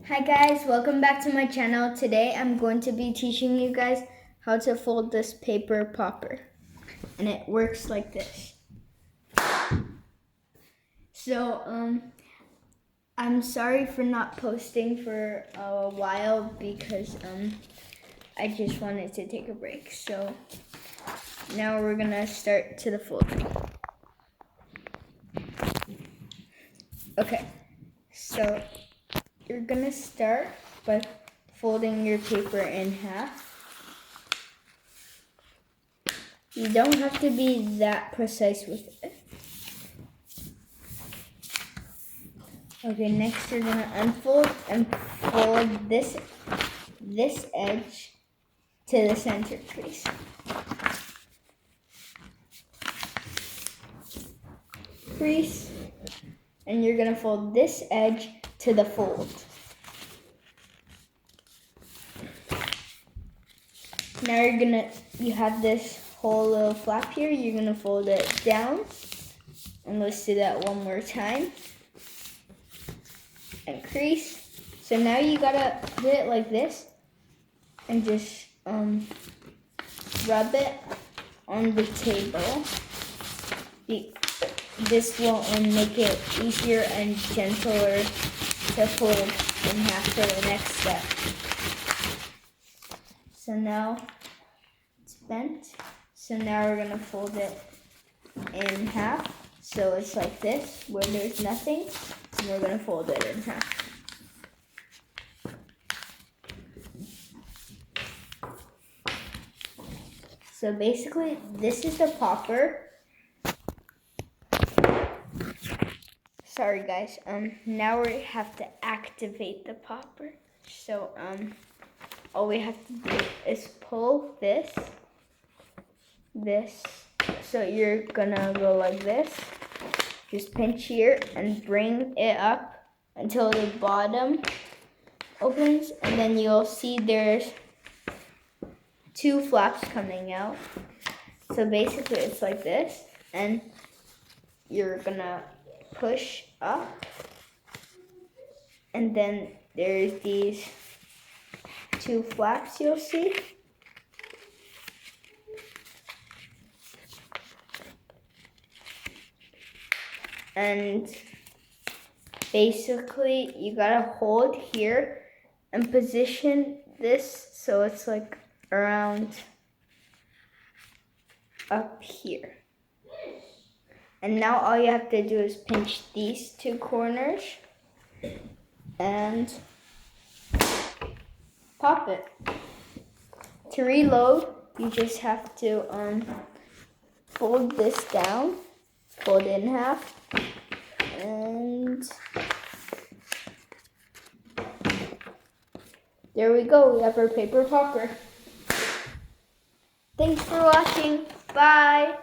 Hi guys, welcome back to my channel. Today I'm going to be teaching you guys how to fold this paper popper. And it works like this. So, I'm sorry for not posting for a while because I just wanted to take a break. So now we're gonna start to the folding. Okay, so you're gonna start by folding your paper in half. You don't have to be that precise with it. Okay, next you're gonna unfold and fold this edge to the center crease. Crease, and you're gonna fold this edge to the fold. Now you have this whole little flap here, you're gonna fold it down. And let's do that one more time. And crease. So now you gotta put it like this and just rub it on the table. This will make it easier and gentler to fold in half for the next step. So now it's bent. So now we're gonna fold it in half. So it's like this, where there's nothing, and we're gonna fold it in half. So basically, this is the popper. Sorry guys, now we have to activate the popper. So all we have to do is pull this. So you're gonna go like this. Just pinch here and bring it up until the bottom opens, and then you'll see there's two flaps coming out. So basically it's like this, and you're gonna push up, and then there's these two flaps you'll see. And basically you gotta hold here and position this so it's like around up here. And now all you have to do is pinch these two corners and pop it. To reload, you just have to fold this down, fold it in half, and there we go, we have our paper popper. Thanks for watching, bye!